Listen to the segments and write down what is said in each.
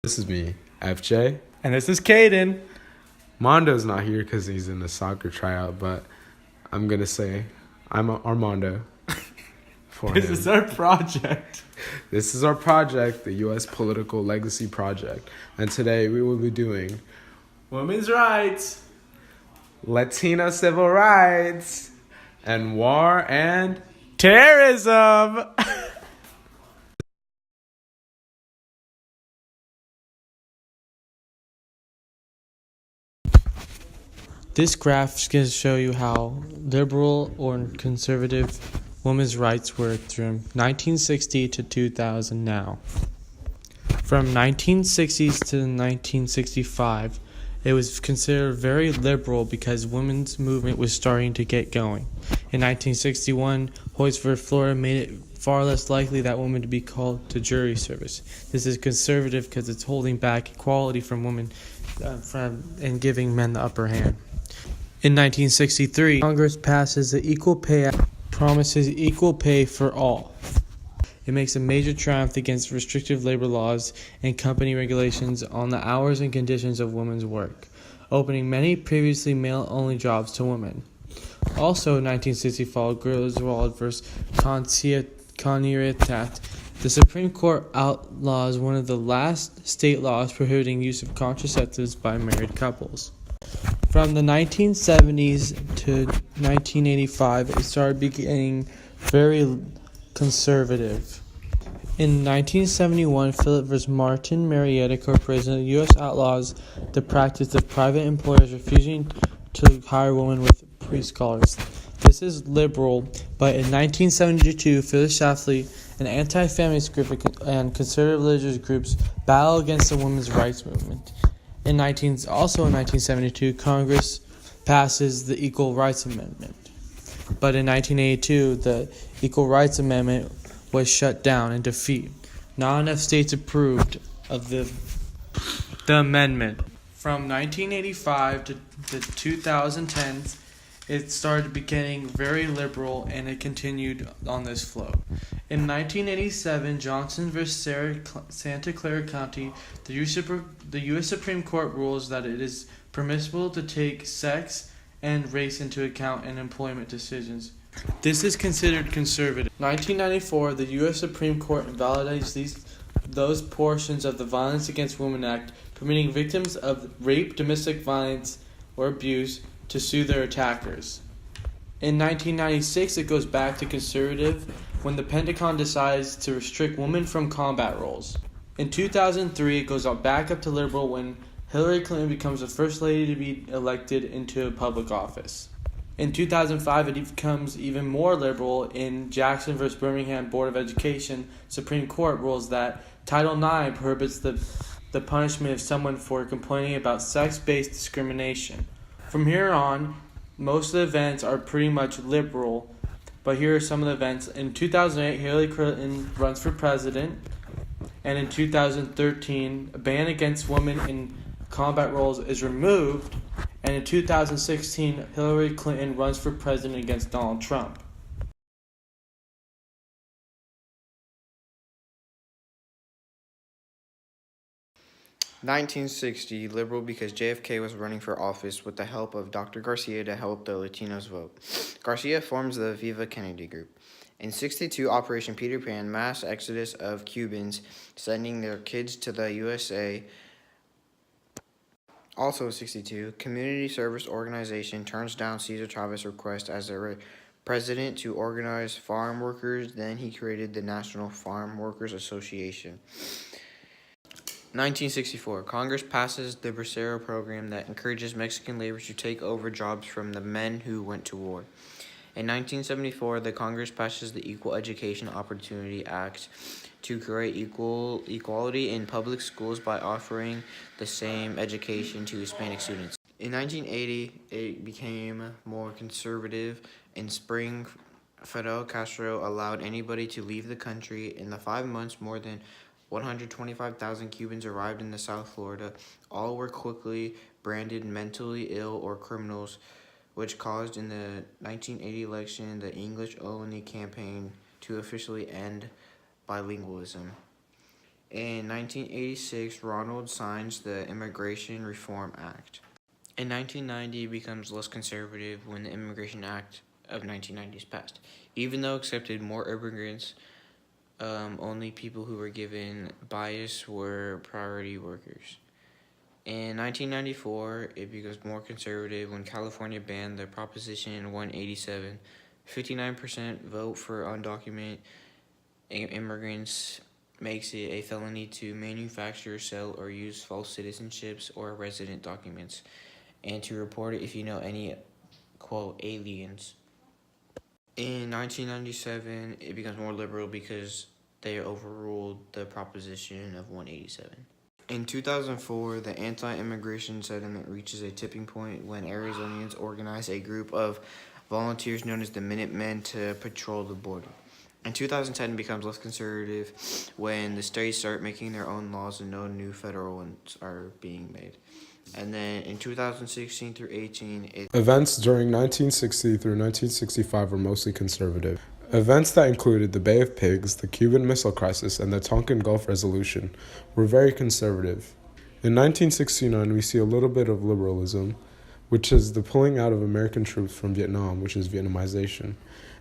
This is me, FJ. And this is Caden. Mondo's not here because he's in the soccer tryout, but I'm going to say I'm Armando for This him. is our project. This is our project, the U.S. Political Legacy Project. And today we will be doing Women's rights. Latino civil rights and war and Terrorism. This graph is going to show you how liberal or conservative women's rights were from 1960 to 2000 now. From 1960s to 1965, it was considered very liberal because women's movement was starting to get going. In 1961, Hoyts v. Florida made it far less likely that women to be called to jury service. This is conservative because it's holding back equality from women and giving men the upper hand. In 1963, Congress passes the Equal Pay Act, promises equal pay for all. It makes a major triumph against restrictive labor laws and company regulations on the hours and conditions of women's work, opening many previously male-only jobs to women. Also in 1964, Griswold v. Conneaut, the Supreme Court outlaws one of the last state laws prohibiting use of contraceptives by married couples. From the 1970s to 1985, it started becoming very conservative. In 1971, Philip v. Martin Marietta Corporation, the U.S. outlaws the practice of private employers refusing to hire women with pre-scholars. This is liberal, but in 1972, Phyllis Schlafly, an anti-feminist group and conservative religious groups battle against the women's rights movement. Also in 1972, Congress passes the Equal Rights Amendment. But in 1982, the Equal Rights Amendment was shut down in defeat. Not enough states approved of the amendment. From 1985 to the 2010s, it started becoming very liberal, and it continued on this flow. In 1987, Johnson v. Santa Clara County, the U.S. Supreme Court rules that it is permissible to take sex and race into account in employment decisions. This is considered conservative. 1994, the U.S. Supreme Court invalidates those portions of the Violence Against Women Act permitting victims of rape, domestic violence, or abuse to sue their attackers. In 1996, it goes back to conservative when the Pentagon decides to restrict women from combat roles. In 2003, it goes back up to liberal when Hillary Clinton becomes the first lady to be elected into a public office. In 2005, it becomes even more liberal in Jackson v. Birmingham Board of Education. Supreme Court rules that Title IX prohibits the punishment of someone for complaining about sex-based discrimination. From here on, most of the events are pretty much liberal, but here are some of the events. In 2008, Hillary Clinton runs for president, and in 2013, a ban against women in combat roles is removed, and in 2016, Hillary Clinton runs for president against Donald Trump. (1960) Liberal because JFK was running for office with the help of Dr. Garcia to help the Latinos vote. Garcia forms the Viva Kennedy Group. In 62, Operation Peter Pan, mass exodus of Cubans sending their kids to the USA. Also 62, Community Service Organization turns down Cesar Chavez's request as a president to organize farm workers. Then he created the National Farm Workers Association. 1964, Congress passes the Bracero program that encourages Mexican labor to take over jobs from the men who went to war. In 1974, the Congress passes the Equal Education Opportunity Act to create equality in public schools by offering the same education to Hispanic students. In 1980, it became more conservative. In spring, Fidel Castro allowed anybody to leave the country. In the 5 months, more than 125,000 Cubans arrived in South Florida. All were quickly branded mentally ill or criminals, which caused in the 1980 election the English-only campaign to officially end bilingualism. In 1986, Ronald signs the Immigration Reform Act. In 1990, it becomes less conservative when the Immigration Act of 1990 is passed. Even though accepted more immigrants, only people who were given bias were priority workers. In 1994, it becomes more conservative when California banned the Proposition 187. 59% vote for undocumented immigrants makes it a felony to manufacture, sell, or use false citizenships or resident documents, and to report it if you know any, quote, aliens. In 1997, it becomes more liberal because they overruled the Proposition of 187. In 2004, the anti-immigration sentiment reaches a tipping point when Arizonians organize a group of volunteers known as the Minutemen to patrol the border. In 2010, it becomes less conservative when the states start making their own laws and no new federal ones are being made. And then in 2016 through 18, Events during 1960 through 1965 were mostly conservative. Events that included the Bay of Pigs, the Cuban Missile Crisis, and the Tonkin Gulf Resolution were very conservative. In 1969, we see a little bit of liberalism, which is the pulling out of American troops from Vietnam, which is Vietnamization.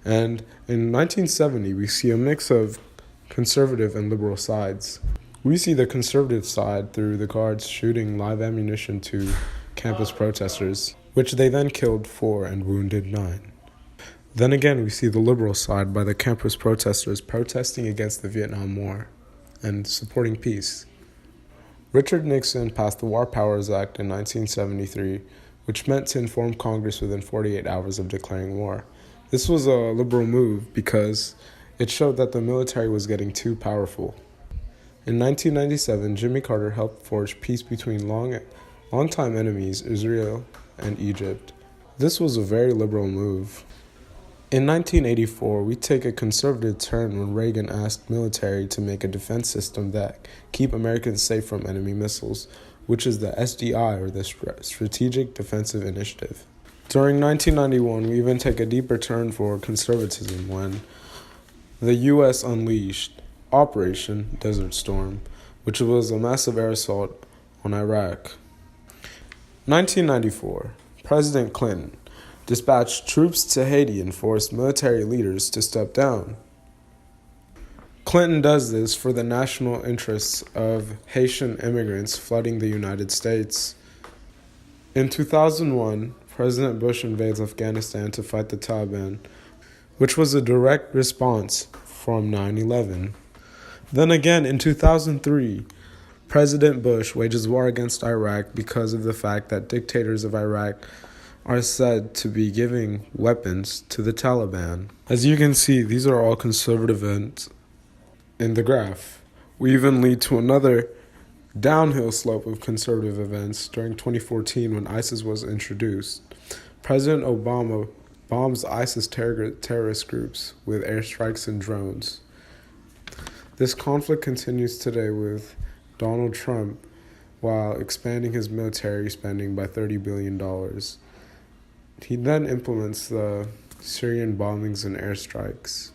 And in 1970, we see a mix of conservative and liberal sides. We see the conservative side through the guards shooting live ammunition to campus protesters, which they then killed 4 and wounded 9. Then again, we see the liberal side by the campus protesters protesting against the Vietnam War and supporting peace. Richard Nixon passed the War Powers Act in 1973, which meant to inform Congress within 48 hours of declaring war. This was a liberal move because it showed that the military was getting too powerful. In 1997, Jimmy Carter helped forge peace between longtime enemies, Israel and Egypt. This was a very liberal move. In 1984, we take a conservative turn when Reagan asked military to make a defense system that keep Americans safe from enemy missiles, which is the SDI, or the Strategic Defensive Initiative. During 1991, we even take a deeper turn for conservatism when the U.S. unleashed Operation Desert Storm, which was a massive air assault on Iraq. 1994, President Clinton dispatched troops to Haiti and forced military leaders to step down. Clinton does this for the national interests of Haitian immigrants flooding the United States. In 2001, President Bush invades Afghanistan to fight the Taliban, which was a direct response from 9/11. Then again, in 2003, President Bush wages war against Iraq because of the fact that dictators of Iraq are said to be giving weapons to the Taliban. As you can see, these are all conservative events in the graph. We even lead to another downhill slope of conservative events during 2014 when ISIS was introduced. President Obama bombs ISIS terrorist groups with airstrikes and drones. This conflict continues today with Donald Trump while expanding his military spending by $30 billion. He then implements the Syrian bombings and airstrikes.